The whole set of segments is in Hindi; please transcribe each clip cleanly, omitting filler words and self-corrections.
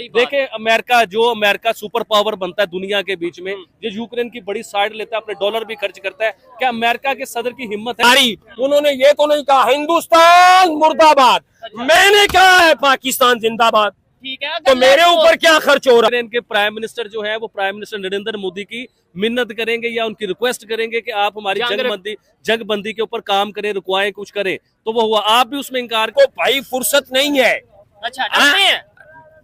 देखे अमेरिका सुपर पावर बनता है दुनिया के बीच में, जो यूक्रेन की बड़ी साइड लेता है, अपने डॉलर भी खर्च करता है, क्या अमेरिका के सदर की हिम्मत है? उन्होंने ये तो नहीं कहा हिंदुस्तान मुर्दाबाद, मैंने कहा है पाकिस्तान जिंदाबाद। ठीक है, तो मेरे ऊपर क्या खर्च हो रहा है? इनके प्राइम मिनिस्टर जो है वो प्राइम मिनिस्टर नरेंद्र मोदी की मिन्नत करेंगे या उनकी रिक्वेस्ट करेंगे कि आप हमारी जंगबंदी के ऊपर काम करें, रुकवाएं, कुछ करें, तो वो हुआ। आप भी उसमें इनकार को भाई फुर्सत नहीं है। अच्छा, डरते हैं?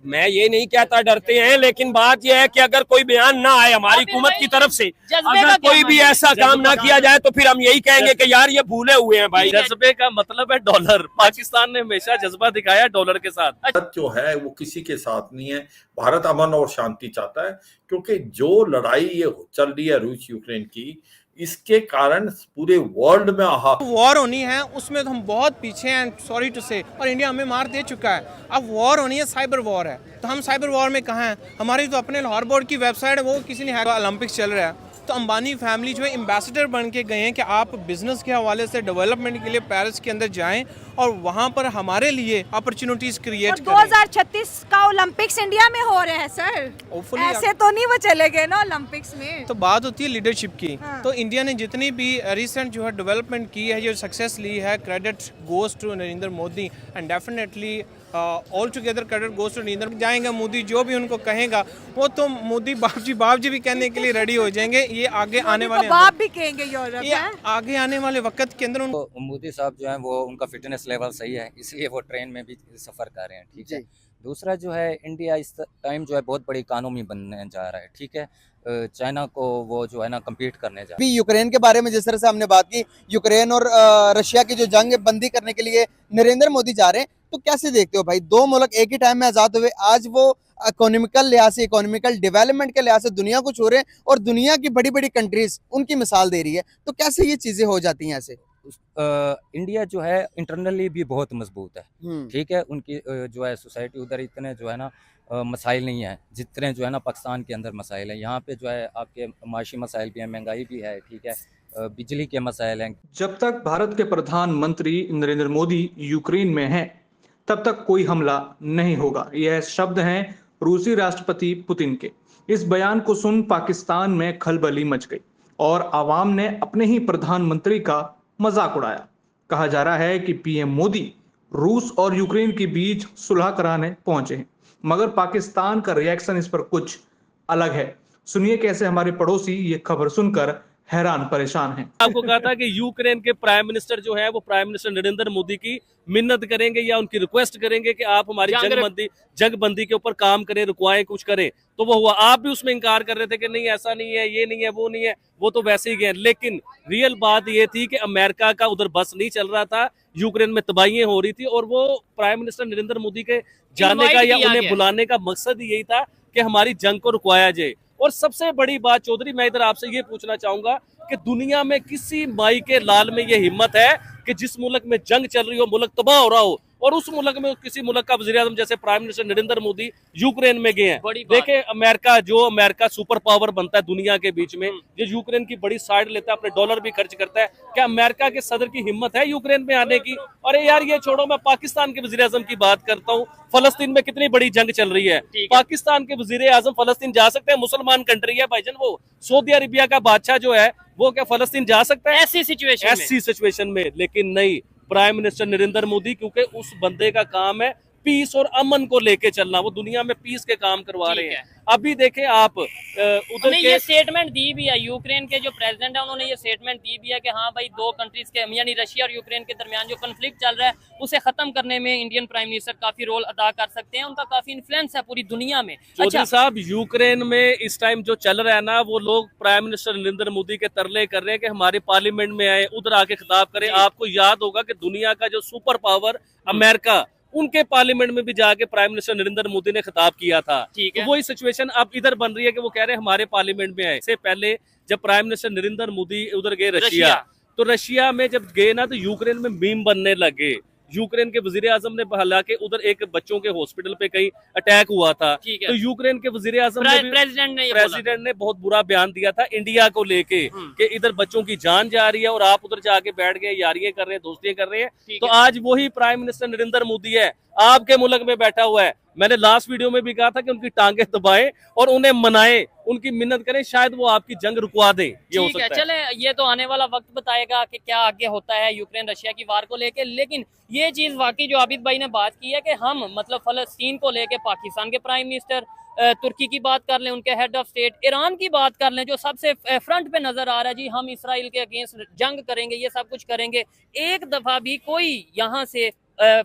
मैं ये नहीं कहता डरते हैं, लेकिन बात यह है कि अगर कोई बयान ना आए हमारी हुकूमत की तरफ से, अगर कोई भी ऐसा काम ना किया जाए तो फिर हम यही कहेंगे कि यार ये भूले हुए हैं भाई। जज्बे का मतलब है डॉलर। पाकिस्तान ने हमेशा जज्बा दिखाया डॉलर के साथ। भारत जो है वो किसी के साथ नहीं है। भारत अमन और शांति चाहता है, क्योंकि जो लड़ाई ये चल रही है रूस यूक्रेन की, इसके कारण पूरे वर्ल्ड में वॉर होनी है, उसमें तो हम बहुत पीछे हैं, सॉरी टू से, और इंडिया हमें मार दे चुका है। अब वॉर होनी है, साइबर वॉर है, तो हम साइबर वॉर में कहाँ हैं? हमारी तो अपने लाहौर बोर्ड की वेबसाइट है, वो किसी ने ओलंपिक्स चल रहा है, तो अंबानी फैमिली जो है एम्बेसडर बन के गए हैं कि आप बिजनेस के हवाले से डेवलपमेंट के लिए पेरिस के अंदर जाएं और वहां पर हमारे लिए अपॉर्चुनिटीज क्रिएट करें। 2036 का ओलंपिक्स इंडिया में हो रहे हैं सर, ऐसे तो नहीं वो चले गए ना ओलंपिक्स में। तो बात होती है लीडरशिप की। हाँ। तो इंडिया ने जितनी भी रिसेंट जो है डेवलपमेंट की है, जो सक्सेस ली है, credit goes to Narendra Modi, and definitely all together credit goes to Narendra. जाएंगे मोदी, जो भी उनको कहेगा वो तो मोदी बाप जी भी कहने के लिए रेडी हो जाएंगे। ये आगे आने वाले बाप भी कहेंगे यूरोप ये आगे आने वाले वक्त के अंदर तो मोदी साहब जो है वो उनका फिटनेस लेवल सही है, इसलिए वो ट्रेन में भी सफ़र कर रहे हैं। ठीक है, दूसरा जो है इंडिया इस टाइम जो है बहुत बड़ी इकानमी बनने जा रहा है। ठीक है, चाइना को वो जो है ना कम्पीट करने जा रहा है। यूक्रेन के बारे में जिस तरह से हमने बात की, यूक्रेन और रशिया की जो जंग बंदी करने के लिए नरेंद्र मोदी जा रहे हैं, तो कैसे देखते हो भाई? दो मुल्क एक ही टाइम में आजाद हुए, आज वो इकोनॉमिकल लिहाज से, इकोनॉमिकल डेवलपमेंट के लिहाज से दुनिया को छू रहे हैं और दुनिया की बड़ी बड़ी कंट्रीज उनकी मिसाल दे रही है, तो कैसे ये चीजें हो जाती हैं ऐसे? इंडिया जो है इंटरनली भी बहुत मजबूत है। ठीक है, उनकी जो है सोसाइटी उधर इतने जो है ना मसाइल नहीं है जितने जो है ना पाकिस्तान के अंदर मसाइल हैं। यहाँ पे जो है आपके माशी मसाइल भी हैं, महंगाई भी है। ठीक है, बिजली के मसाइल हैं। जब तक भारत के प्रधानमंत्री नरेंद्र मोदी यूक्रेन में हैं, तब तक कोई हमला नहीं होगा। यह शब्द हैं रूसी राष्ट्रपति पुतिन के। इस बयान को सुन पाकिस्तान में खलबली मच गई और आवाम ने अपने ही प्रधानमंत्री का मजाक उड़ाया। कहा जा रहा है कि पीएम मोदी रूस और यूक्रेन के बीच सुलह कराने पहुंचे हैं, मगर पाकिस्तान का रिएक्शन इस पर कुछ अलग है। सुनिए कैसे हमारे पड़ोसी ये खबर सुनकर हैरान परेशान हैं। आपको कहा था कि यूक्रेन के प्राइम मिनिस्टर जो है वो प्राइम मिनिस्टर नरेंद्र मोदी की मिन्नत करेंगे या उनकी रिक्वेस्ट करेंगे कि आप हमारी जंगबंदी के ऊपर काम करें, रुकवाएं, कुछ करें, तो वो हुआ। आप भी उसमें इनकार कर रहे थे कि नहीं ऐसा नहीं है, ये नहीं है, वो नहीं है, वो तो वैसे ही गए। लेकिन रियल बात ये थी कि अमेरिका का उधर बस नहीं चल रहा था, यूक्रेन में तबाहियां हो रही थी, और वो प्राइम मिनिस्टर नरेंद्र मोदी के जाने का या उन्हें बुलाने का मकसद यही था कि हमारी जंग को रुकवाया जाए। और सबसे बड़ी बात चौधरी, मैं इधर आपसे ये पूछना चाहूंगा कि दुनिया में किसी माई के लाल में ये हिम्मत है कि जिस मुल्क में जंग चल रही हो, मुल्क तबाह हो रहा हो, और उस मुल्क में किसी मुल्क का वज़ीर आज़म जैसे prime minister Narendra Modi Ukraine में गए हैं। देखे अमेरिका सुपर पावर बनता है दुनिया के बीच में, जो यूक्रेन की बड़ी साइड लेता है, अपने डॉलर भी खर्च करता है, क्या अमेरिका के सदर की हिम्मत है यूक्रेन में आने की? अरे यार ये छोड़ो, मैं पाकिस्तान के वज़ीर आज़म की बात करता हूँ। फलस्तीन में कितनी बड़ी जंग चल रही है, पाकिस्तान के वज़ीर आज़म फलस्तीन जा सकते हैं? मुसलमान कंट्री है भाईजान, वो सऊदी अरेबिया का बादशाह जो है वो क्या फलस्तीन जा सकता है ऐसी सिचुएशन में? लेकिन नहीं, प्राइम मिनिस्टर नरेंद्र मोदी, क्योंकि उस बंदे का काम है पीस और अमन को लेके चलना, वो दुनिया में पीस के काम करवा रहे हैं। अभी देखें आप उधर ये स्टेटमेंट दी भी है, यूक्रेन के जो प्रेसिडेंट है उन्होंने ये स्टेटमेंट दी भी है कि हाँ भाई, दो कंट्रीज के यानी रशिया और यूक्रेन के दरमियान जो कन्फ्लिक्ट चल रहा है उसे खत्म करने में इंडियन प्राइम मिनिस्टर काफी रोल अदा कर सकते हैं, उनका काफी इन्फ्लुएंस है पूरी दुनिया में। चौधरी साहब, यूक्रेन में इस टाइम जो चल रहा है ना, वो लोग प्राइम मिनिस्टर नरेंद्र मोदी के तरले कर रहे हैं कि हमारे पार्लियामेंट में आए, उधर आके खिताब करें। आपको याद होगा कि दुनिया का जो सुपर पावर अमेरिका, उनके पार्लियामेंट में भी जाके प्राइम मिनिस्टर नरेंद्र मोदी ने खिताब किया था। तो वही सिचुएशन अब इधर बन रही है कि वो कह रहे हैं हमारे पार्लियामेंट में आए। इससे पहले जब प्राइम मिनिस्टर नरेंद्र मोदी उधर गए रशिया, तो रशिया में जब गए ना, तो यूक्रेन में मीम बनने लगे। यूक्रेन के वजीर आजम ने, हालांकि उधर एक बच्चों के हॉस्पिटल पे कहीं अटैक हुआ था, तो यूक्रेन के वजीर आजम ने, प्रेसिडेंट ने बहुत बुरा बयान दिया था इंडिया को लेके कि इधर बच्चों की जान जा रही है और आप उधर जाके बैठ गए, यारियां कर रहे हैं, दोस्तियां कर रहे हैं। तो आज वही प्राइम मिनिस्टर नरेंद्र मोदी है, आपके मुल्क में बैठा हुआ है, मैंने लास्ट वीडियो में भी कहा था कि उनकी टांगे दबाएं और उन्हें मनाएं, उनकी मिन्नत करें, शायद वो आपकी जंग रुकवा दें। ये हो ठीक है, सकता है। चले ये तो आने वाला वक्त बताएगा कि क्या आगे होता है यूक्रेन रशिया की वार को लेके। लेकिन ये चीज वाकई जो आबिद भाई ने बात की है कि हम मतलब फलस्तीन को लेके पाकिस्तान के प्राइम मिनिस्टर, तुर्की की बात कर लें, उनके हेड ऑफ स्टेट, ईरान की बात कर लें जो सबसे फ्रंट पे नजर आ रहा है, जी हम इसराइल के अगेंस्ट जंग करेंगे, ये सब कुछ करेंगे। एक दफा भी कोई यहाँ से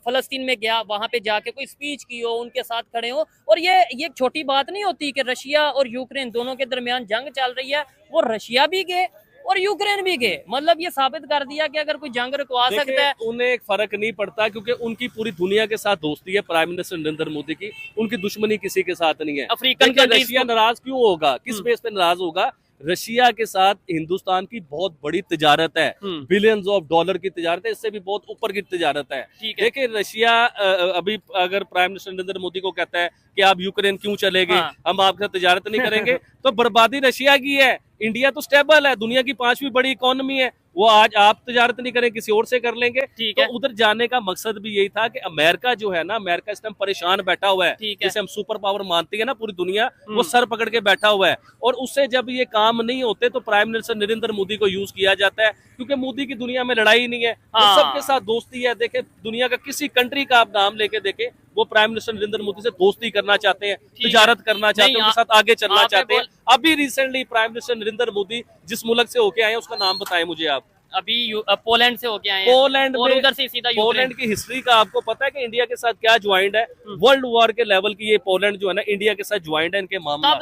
फलस्तीन में गया, वहां पे जाके कोई स्पीच की हो, उनके साथ खड़े हो। और ये एक छोटी बात नहीं होती कि रशिया और यूक्रेन दोनों के दरमियान जंग चल रही है, वो रशिया भी गए और यूक्रेन भी गए। मतलब ये साबित कर दिया कि अगर कोई जंग रुकवा सकता है, उन्हें एक फर्क नहीं पड़ता, क्योंकि उनकी पूरी दुनिया के साथ दोस्ती है प्राइम मिनिस्टर नरेंद्र मोदी की, उनकी दुश्मनी किसी के साथ नहीं है। अफ्रीकन कंट्रीज रशिया नाराज क्यों होगा, किस बेस पे नाराज होगा? रशिया के साथ हिंदुस्तान की बहुत बड़ी तिजारत है, बिलियंस ऑफ डॉलर की तिजारत है, इससे भी बहुत ऊपर की तिजारत है। देखिए रशिया अभी अगर प्राइम मिनिस्टर नरेंद्र मोदी को कहता है कि आप यूक्रेन क्यों चले गए, हम आपके साथ तिजारत नहीं करेंगे, तो बर्बादी रशिया की है। इंडिया तो स्टेबल है, दुनिया की 5वीं बड़ी इकोनॉमी है, वो आज आप तिजारत नहीं करें, किसी और से कर लेंगे। तो उधर जाने का मकसद भी यही था कि अमेरिका जो है ना, अमेरिका इस टाइम परेशान बैठा हुआ है, जिसे हम सुपर पावर मानती है ना पूरी दुनिया, वो सर पकड़ के बैठा हुआ है। और उससे जब ये काम नहीं होते तो प्राइम मिनिस्टर नरेंद्र मोदी को यूज किया जाता है, क्योंकि मोदी की दुनिया में लड़ाई नहीं है, सबके साथ दोस्ती है। देखे दुनिया का किसी कंट्री का आप नाम लेके देखे, वो प्राइम मिनिस्टर नरेंद्र मोदी से दोस्ती करना चाहते हैं, तिजारत करना चाहते हैं, उनके साथ आगे चलना चाहते हैं। अभी recently prime minister Narendra Modi जिस मुल्क से होके आए हैं उसका नाम बताएं मुझे आप। अभी पोलैंड से होके आए हैं, पोलैंड और उधर से सीधा पोलैंड की हिस्ट्री का आपको पता है कि इंडिया के साथ क्या ज्वाइंट है? वर्ल्ड वॉर के लेवल की ये पोलैंड जो है ना, इंडिया के साथ ज्वाइंट है इनके मामला।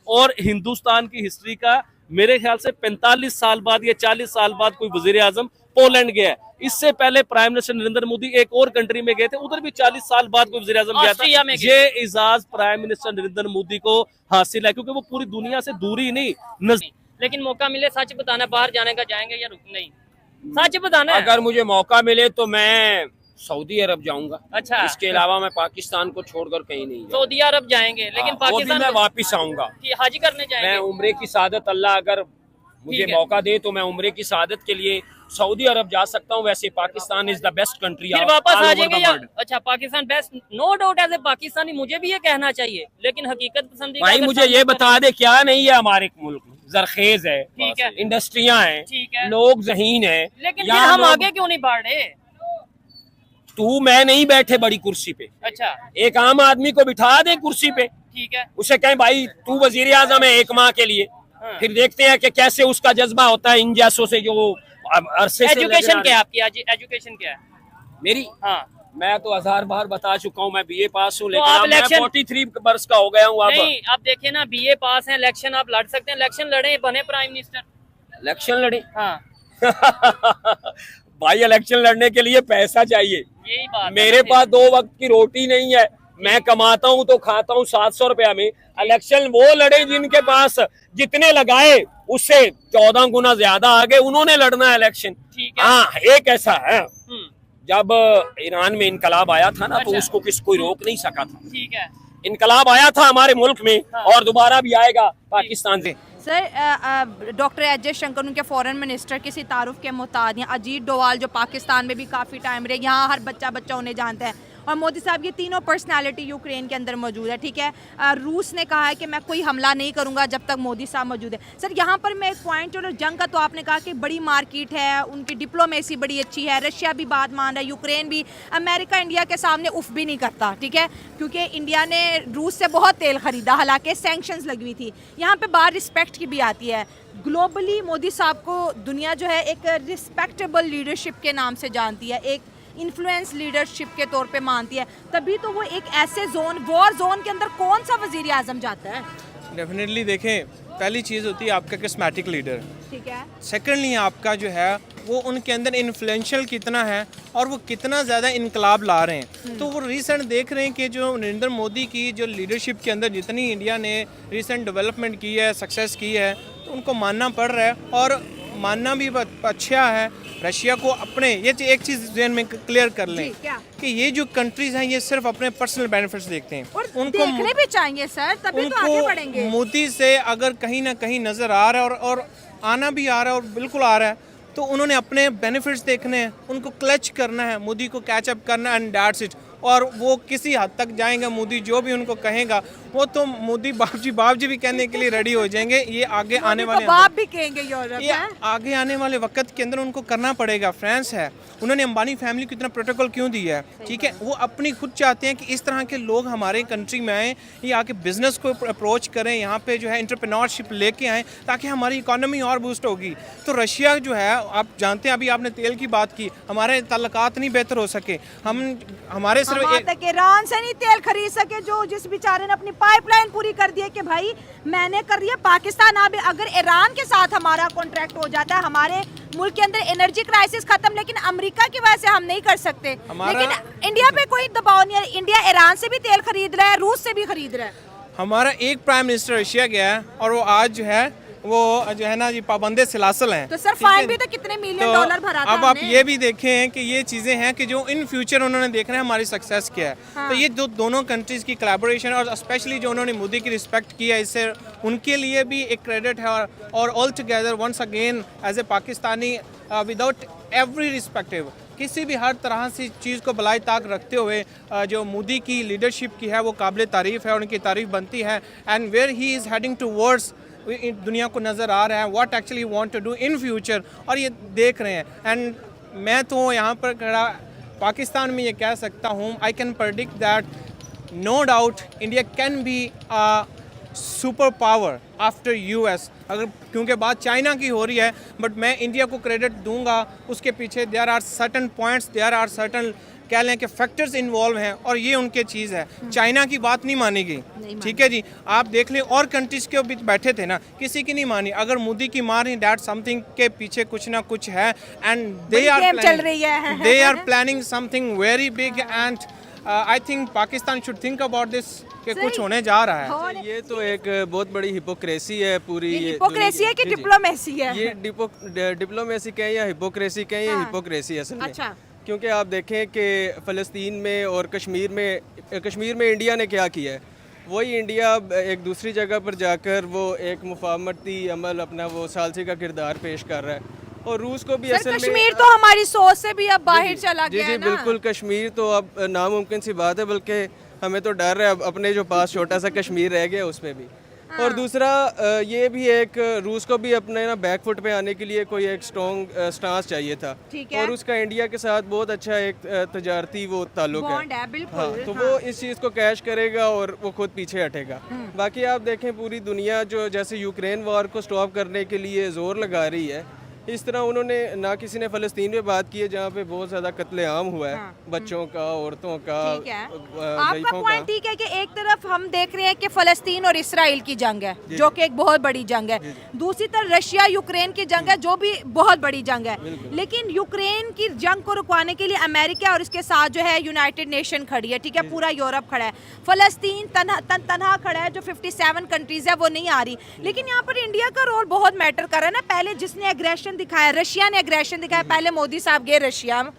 और हिंदुस्तान की हिस्ट्री का मेरे ख्याल से 45 साल बाद या 40 साल बाद कोई वजीर आजम पोलैंड गया है। इससे पहले प्राइम मिनिस्टर नरेंद्र मोदी एक और कंट्री में गए थे, उधर भी 40 साल बाद कोई वजीर आजम गया था। ये इजाज प्राइम मिनिस्टर नरेंद्र मोदी को हासिल है, क्योंकि वो पूरी दुनिया से दूरी नहीं लेकिन मौका मिले सच बताना, बाहर जाने का जाएंगे या रुक नहीं? सच बताना। अगर मुझे मौका मिले तो मैं सऊदी अरब जाऊंगा। अच्छा, इसके अलावा मैं पाकिस्तान को छोड़कर कहीं नहीं। सऊदी अरब जाएंगे, लेकिन पाकिस्तान में वापिस आऊंगा, हज करने जाएंगे। मैं उम्रे की सादत, अल्लाह अगर मुझे मौका दे तो मैं उम्रे की सादत के लिए सऊदी अरब जा सकता हूँ। वैसे Pakistan is the best country. फिर वापस आ जाएंगे या? अच्छा, Pakistan best, no doubt. As a Pakistani मुझे भी ये कहना चाहिए, लेकिन हकीकत पसंदी भाई मुझे ये बता दे, क्या नहीं है हमारे मुल्क में? जरखेज है, ठीक है, इंडस्ट्रियां हैं, ठीक है, लोग ज़हीन है, लेकिन फिर हम आगे क्यों नहीं बढ़ रहे? तू मैं नहीं बैठे बड़ी कुर्सी पे। अच्छा, एक आम आदमी को बिठा दे कुर्सी पे, ठीक है, उसे कहें भाई तू वजीर आजम है 1 माह के लिए, फिर देखते हैं कि कैसे उसका जज्बा होता है इन जैसों से जो अरसे से। एजुकेशन क्या है आपकी? एजुकेशन क्या है मेरी? हाँ, मैं तो 1000 बार बता चुका हूँ, मैं BA पास हूँ, तो आप लेकिन मैं 43 वर्ष का हो गया हूँ। नहीं, आप देखिए ना, BA पास है, इलेक्शन आप लड़ सकते हैं, इलेक्शन लड़े, बने प्राइम मिनिस्टर। इलेक्शन लड़े? हाँ भाई इलेक्शन लड़ने के लिए पैसा चाहिए, यही बात। मेरे पास 2 वक्त की रोटी नहीं है, मैं कमाता हूँ तो खाता हूँ 700 रुपया में। इलेक्शन वो लड़े जिनके पास जितने लगाए उससे 14 गुना ज्यादा आगे, उन्होंने लड़ना है इलेक्शन। हाँ, एक ऐसा है, जब ईरान में इनकलाब आया था ना, तो उसको कोई रोक नहीं सका था। ठीक है, इनकलाब आया था हमारे मुल्क में, और दोबारा भी आएगा पाकिस्तान से। सर, डॉक्टर एस जयशंकर उनके फॉरेन मिनिस्टर किसी तारुफ के मुताबिक, अजीत डोवाल जो पाकिस्तान में भी काफ़ी टाइम रहे, यहाँ हर बच्चा उन्हें जानता है, और मोदी साहब ये तीनों पर्सनालिटी यूक्रेन के अंदर मौजूद है। ठीक है, रूस ने कहा है कि मैं कोई हमला नहीं करूंगा जब तक मोदी साहब मौजूद है। सर, यहाँ पर मैं एक पॉइंट, और जंग का तो आपने कहा कि बड़ी मार्केट है, उनकी डिप्लोमेसी बड़ी अच्छी है, रशिया भी बात मान रहा है, यूक्रेन भी, अमेरिका इंडिया के सामने उफ भी नहीं करता। ठीक है, क्योंकि इंडिया ने रूस से बहुत तेल खरीदा, हालांकि सैंक्शंस लगी हुई थी। यहाँ पे बात रिस्पेक्ट की भी आती है। ग्लोबली मोदी साहब को दुनिया जो है एक रिस्पेक्टेबल लीडरशिप के नाम से जानती है, एक इन्फ्लुएंस लीडरशिप के तौर पे मानती है, तभी तो वो एक ऐसे वॉर जोन के अंदर कौन सा वजीर आजम जाता है? डेफिनेटली देखें, पहली चीज़ होती है आपका करिस्मेटिक लीडर, ठीक है, सेकेंडली आपका जो है वो उनके अंदर इन्फ्लुएंशियल कितना है और वो कितना ज़्यादा इनकलाब ला रहे हैं। तो वो रिसेंट देख रहे हैं कि जो नरेंद्र मोदी की जो लीडरशिप के अंदर जितनी इंडिया ने रिसेंट डेवलपमेंट की है, सक्सेस की है, तो उनको मानना पड़ रहा है, और मानना भी अच्छा है। रशिया को अपने ये एक चीज़ ज़हन में क्लियर कर लें कि ये जो कंट्रीज हैं ये सिर्फ अपने पर्सनल बेनिफिट्स देखते हैं, और उनको देखने भी चाहिए सर, तभी तो आगे बढ़ेंगे। मोदी से अगर कहीं ना कहीं नज़र आ रहा है और आना भी आ रहा है और बिल्कुल आ रहा है, तो उन्होंने अपने बेनिफिट्स देखने हैं, उनको क्लच करना है, मोदी को कैचअप करना है, एंड दैट्स इट। और वो किसी हद तक जाएंगे। मोदी जो भी उनको कहेगा वो तो मोदी बाप जी भी कहने के लिए रेडी हो जाएंगे। ये आगे आने वाले बाप भी कहेंगे यूरोप ये आगे आने वाले वक्त के अंदर उनको करना पड़ेगा। फ्रांस है, उन्होंने अंबानी फैमिली को इतना प्रोटोकॉल क्यों दिया है, ठीक है, वो अपनी खुद चाहते हैं कि इस तरह के लोग हमारे कंट्री में आए, ये आके बिजनेस को अप्रोच करें, यहाँ पे जो है एंटरप्रेन्योरशिप लेके आएँ ताकि हमारी इकोनॉमी और बूस्ट होगी। तो रशिया जो है, आप जानते हैं, अभी आपने तेल की बात की, हमारे ताल्लुकात नहीं बेहतर हो सके, हमारे सिर्फ ईरान से नहीं तेल खरीद सके, जो जिस बेचारे ने अपनी पाइपलाइन पूरी कर दी है कि भाई मैंने कर दिया। पाकिस्तान अब अगर ईरान के साथ हमारा कॉन्ट्रैक्ट हो जाता है, हमारे मुल्क के अंदर एनर्जी क्राइसिस खत्म, लेकिन अमेरिका की वजह से हम नहीं कर सकते। लेकिन इंडिया पे कोई दबाव नहीं है, इंडिया ईरान से भी तेल खरीद रहा है, रूस से भी खरीद रहा है। हमारा एक प्राइम मिनिस्टर रशिया गया है और वो आज जो है ना जी पाबंदे सिलासल हैं। तो सर फाइन भी तो कितने मिलियन डॉलर भरा था अब आप ये भी देखें कि ये चीज़ें हैं कि जो इन फ्यूचर उन्होंने देखना है हमारी सक्सेस क्या है। हाँ। तो ये जो दोनों कंट्रीज़ की कोलैबोरेशन और स्पेशली जो उन्होंने मोदी की रिस्पेक्ट की है, इससे उनके लिए भी एक क्रेडिट है। और all together once again as a Pakistani without every respective किसी भी हर तरह से चीज़ को बलाई ताक रखते हुए जो मोदी की लीडरशिप की है वो काबिल तारीफ़ है और उनकी तारीफ़ बनती है। And where he is heading towards दुनिया को नज़र आ रहा है what actually want to do in future, और ये देख रहे हैं। एंड मैं तो यहाँ पर खड़ा पाकिस्तान में ये कह सकता हूँ, I can predict that no doubt India can be super power after US. अगर क्योंकि बात चाइना की हो रही है, बट मैं इंडिया को क्रेडिट दूंगा, उसके पीछे there are certain points, there are certain कह लें कि फैक्टर्स इन्वॉल्व हैं, और ये उनके चीज़ है। चाइना की बात नहीं मानी गई, ठीक है जी। आप देख लें और कंट्रीज के बीच बैठे थे ना, किसी की नहीं मानी। अगर मोदी की मान रही दैट समथिंग के पीछे कुछ ना कुछ है, and they are planning something very big. And I think Pakistan should think about this कि कुछ होने जा रहा है। ये तो एक बहुत बड़ी हिपोक्रेसी है पूरी। हिपोक्रेसी है कि डिप्लोमेसी है? ये डिप्लोमेसी कहें या हिपोक्रेसी कहें, ये हिपोक्रेसी असल में। अच्छा। क्योंकि आप देखें कि फ़लस्तीन में और कश्मीर में इंडिया ने क्या किया है, वही इंडिया एक दूसरी जगह पर जाकर वो एक मुफाहमती अमल अपना वो सालसी का किरदार पेश कर रहा है। और रूस को भी असल में कश्मीर तो हमारी सोच से भी अब बाहर चला गया है ना। बिल्कुल, कश्मीर तो अब नामुमकिन सी बात है, बल्कि हमें तो डर है अब अपने जो पास छोटा सा कश्मीर रह गया उसमें भी। हाँ। और दूसरा ये भी एक रूस को भी अपने ना बैकफुट पे आने के लिए कोई एक स्ट्रॉन्ग स्टांस चाहिए था, और उसका इंडिया के साथ बहुत अच्छा एक तजारती वो ताल्लुक है। बिल्कुल। हाँ, तो वो इस चीज़ को कैश करेगा और वो खुद पीछे हटेगा। बाकी आप देखें पूरी दुनिया जो जैसे यूक्रेन वॉर को स्टॉप करने के लिए जोर लगा रही है, इस तरह उन्होंने ना किसी ने फ़लस्तीन पे बात की है जहाँ पे बहुत ज़्यादा कत्लेआम हुआ है। हाँ। बच्चों का, औरतों का, आपका पॉइंट ठीक है कि एक तरफ हम देख रहे हैं कि फ़लस्तीन और इसराइल की जंग है जो कि एक बहुत बड़ी जंग है, दूसरी तरफ रशिया यूक्रेन की जंग है जो भी बहुत बड़ी जंग है। लेकिन यूक्रेन की जंग को रुकवाने के लिए अमेरिका और इसके साथ जो है यूनाइटेड नेशन खड़ी है, ठीक है, पूरा यूरोप खड़ा है। फ़लस्तीन तनहा खड़ा है, जो 57 कंट्रीज है वो नहीं आ रही। लेकिन यहाँ पर इंडिया का रोल बहुत मैटर कर रहा है ना। पहले जिसने एग्रेशन दिखाया, रशिया ने एग्रेशन दिखाया, पहले मोदी साहब गए रशिया में,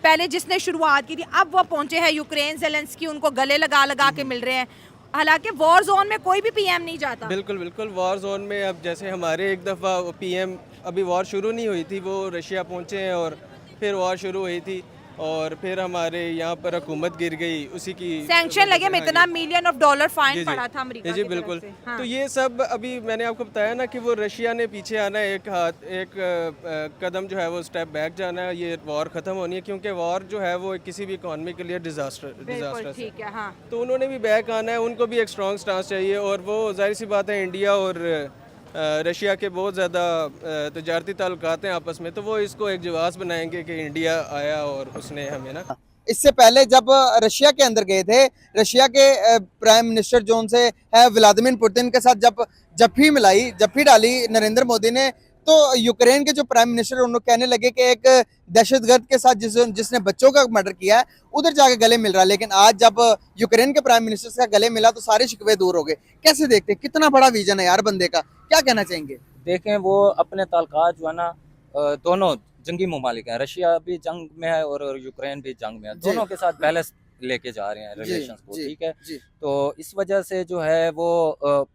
पहले जिसने शुरुआत की थी, अब वो पहुंचे हैं यूक्रेन, ज़ेलेंस्की उनको गले लगा के मिल रहे हैं। हालांकि वॉर जोन में कोई भी पीएम नहीं जाता। बिल्कुल वॉर जोन में अब जैसे हमारे एक दफ़ा पीएम, अभी वॉर शुरू नहीं हुई थी, वो रशिया पहुंचे हैं और फिर वॉर शुरू हुई थी, और फिर हमारे यहाँ पर हुकूमत गिर गई, उसी की सैंक्शन लगे में इतना मिलियन ऑफ डॉलर फाइन पड़ा था अमेरिका जी बिल्कुल। हाँ। तो ये सब अभी मैंने आपको बताया ना कि वो रशिया ने पीछे आना है, एक कदम जो है वो स्टेप बैक जाना है, ये वॉर ख़त्म होनी है, क्योंकि वॉर जो है वो किसी भी इकॉनमी के लिए डिजास्टर ठीक है। हाँ। तो उन्होंने भी बैक आना है, उनको भी एक स्ट्रॉन्ग स्टांस चाहिए, और वो जाहिर सी बात है इंडिया और रशिया के बहुत ज़्यादा तजारती ताल्लुकात हैं आपस में, तो वो इसको एक जवाब बनाएंगे कि इंडिया आया और उसने हमें ना। इससे पहले जब रशिया के अंदर गए थे, रशिया के प्राइम मिनिस्टर जो उनसे है व्लादिमीर पुतिन के साथ जप्फी डाली नरेंद्र मोदी ने, तो यूक्रेन के जो प्राइम मिनिस्टर उन्होंने कहने लगे कि एक दहशतगर्द के साथ जिसने बच्चों का मर्डर किया है उधर जाके गले मिल रहा है। लेकिन आज जब यूक्रेन के प्राइम मिनिस्टर से गले मिला तो सारे शिकवे दूर हो गए। कैसे देखते हैं, कितना बड़ा विजन है यार बंदे का, क्या कहना चाहेंगे? देखें, वो अपने ताल्लुकात जो है ना दोनों जंगी ममालिक हैं, रशिया भी जंग में है और यूक्रेन भी जंग में है, दोनों के साथ बैलेंस लेके जा रहे हैं रिलेशंस को, ठीक है। तो इस वजह से जो है वो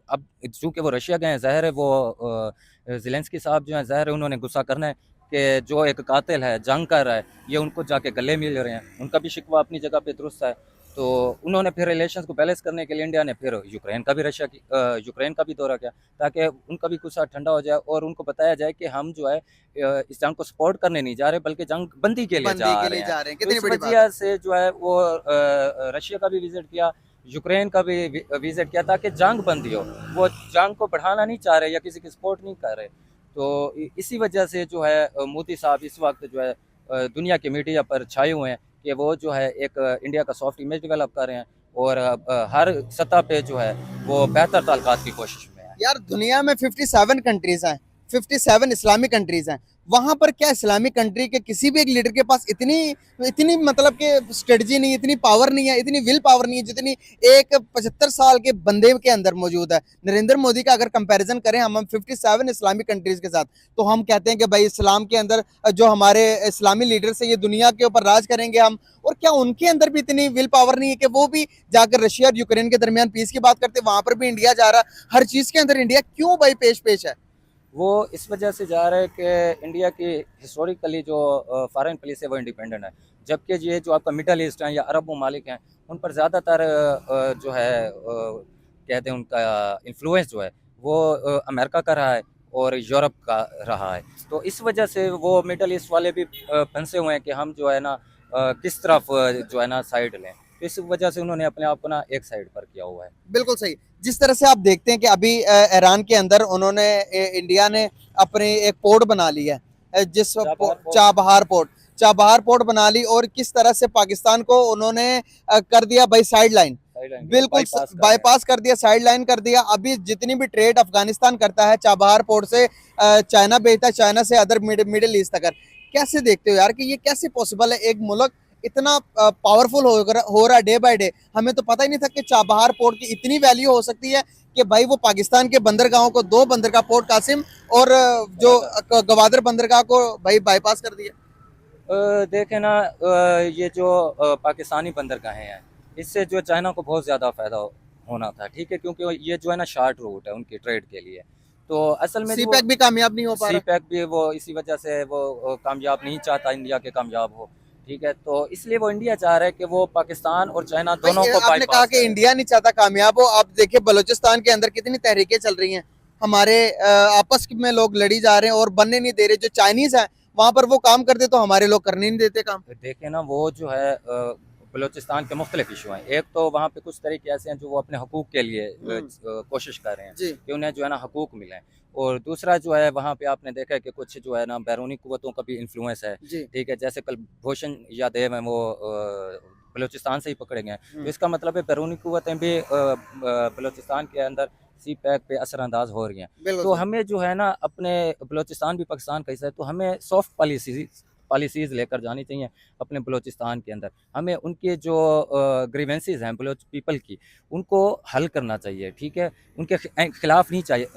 अब चूँकि वो रशिया गए हैं, ज़ाहिर है वो ज़ेलेंस्की साहब जो हैं, ज़ाहिर है उन्होंने गुस्सा करना है, कि जो एक कातिल है, जंग कर रहा है, ये उनको जाके गले मिल रहे हैं। उनका भी शिकवा अपनी जगह पे दुरुस्त है। तो उन्होंने फिर रिलेशंस को बैलेंस करने के लिए इंडिया ने फिर यूक्रेन का भी दौरा किया, ताकि उनका भी गुस्सा ठंडा हो जाए और उनको बताया जाए कि हम जो है इस जंग को सपोर्ट करने नहीं जा रहे, बल्कि जंग बंदी के लिए जा रहे हैं। तो इस वजह से जो है वो रशिया का भी विजिट किया, यूक्रेन का भी विजिट किया, ताकि जंग बंदी हो। वो जंग को बढ़ाना नहीं चाह रहे या किसी की सपोर्ट नहीं कर रहे। तो इसी वजह से जो है मोदी साहब इस वक्त जो है दुनिया की मीडिया पर छाए हुए हैं कि वो जो है एक इंडिया का सॉफ्ट इमेज डेवलप कर रहे हैं और हर सतह पे जो है वो बेहतर ताल्लुकात की कोशिश में है। यार दुनिया में 57 कंट्रीज हैं, 57 इस्लामिक कंट्रीज हैं। वहां पर क्या इस्लामिक कंट्री के किसी भी एक लीडर के पास इतनी मतलब के स्ट्रेटजी नहीं, इतनी पावर नहीं है, इतनी विल पावर नहीं है जितनी एक 75 साल के बंदे के अंदर मौजूद है। नरेंद्र मोदी का अगर कंपैरिजन करें हम 57 इस्लामिक कंट्रीज के साथ, तो हम कहते हैं कि भाई इस्लाम के अंदर जो हमारे इस्लामी लीडर्स है ये दुनिया के ऊपर राज करेंगे हम। और क्या उनके अंदर भी इतनी विल पावर नहीं है कि वो भी जाकर रशिया और यूक्रेन के दरमियान पीस की बात करते? वहां पर भी इंडिया जा रहा, हर चीज के अंदर इंडिया क्यों भाई पेश है? वो इस वजह से जा रहा है कि इंडिया की हिस्टोरिकली जो फॉरेन पॉलिसी है वो इंडिपेंडेंट है, जबकि ये जो आपका मिडल ईस्ट हैं या अरब ममालिक हैं उन पर ज़्यादातर जो है कहते हैं उनका इन्फ्लुएंस जो है वो अमेरिका का रहा है और यूरोप का रहा है। तो इस वजह से वो मिडल ईस्ट वाले भी फंसे हुए हैं कि हम जो है ना किस तरफ जो है ना साइड लें। तो इस वजह से उन्होंने अपने आप को ना एक साइड पर किया हुआ है। बिल्कुल सही। जिस तरह से आप देखते हैं कि अभी ईरान के अंदर उन्होंने इंडिया ने अपने एक पोर्ट बना लिया है, जिस चाबहार पोर्ट बना ली, और किस तरह से पाकिस्तान को उन्होंने कर दिया भाई साइड लाइन, बिल्कुल बाईपास कर दिया, साइड लाइन कर दिया। अभी जितनी भी ट्रेड अफगानिस्तान करता है चाबहार पोर्ट से चाइना भेजता है, चाइना से अदर मिडिल ईस्ट तक। कैसे देखते हो यार कि ये कैसे पॉसिबल है? एक मुल्क इतना पावरफुल हो रहा डे बाय डे। हमें तो पता ही नहीं था कि चाबहार पोर्ट की इतनी वैल्यू हो सकती है कि भाई वो पाकिस्तान के बंदरगाहों को, 2 बंदरगाह पोर्ट कासिम और जो गवादर बंदरगाह को भाई बाईपास कर दिया। देखें ना ये जो पाकिस्तानी बंदरगाहें हैं इससे जो चाइना को बहुत ज़्यादा फ़ायदा होना था, ठीक है, क्योंकि ये जो है ना शार्ट रूट है उनकी ट्रेड के लिए। तो असल में सीपैक भी कामयाब नहीं हो पा रहा, सीपैक भी वो इसी वजह से वो कामयाब नहीं चाहता इंडिया के कामयाब हो, ठीक है। तो इसलिए वो इंडिया चाह रहा है कि वो पाकिस्तान और चाइना दोनों को आपने कहा कि इंडिया नहीं चाहता कामयाब हो। आप देखिए बलूचिस्तान के अंदर कितनी तहरीकें चल रही हैं, हमारे आपस में लोग लड़ी जा रहे हैं और बनने नहीं दे रहे। जो चाइनीज है वहां पर वो काम करते तो हमारे लोग करने नहीं देते काम। देखे ना वो जो है बलूचिस्तान के मुख्तलिफ इशू हैं। एक तो वहाँ पे कुछ तरीके ऐसे हैं जो वो अपने हकूक़ के लिए कोशिश कर रहे हैं कि उन्हें जो है ना हकूक़ मिलें, और दूसरा जो है वहाँ पे आपने देखा है कि कुछ जो है ना बैरूनी कुव्वतों का भी इन्फ्लुएंस है, ठीक है। जैसे कल भूषण यादेव हैं वो बलूचिस्तान से ही पकड़े गए, तो इसका मतलब है बैरूनी कुव्वतें भी बलूचिस्तान के अंदर सी पैक पे असरअंदाज हो रही हैं। तो हमें जो है ना अपने बलूचिस्तान भी पाकिस्तान का हिस्सा है, तो हमें सॉफ्ट पॉलिसीज़ लेकर जानी चाहिए अपने बलूचिस्तान के अंदर। हमें उनके जो ग्रीवेंसेस हैं बलूच पीपल की, उनको हल करना चाहिए, ठीक है, उनके खिलाफ नहीं चाहिए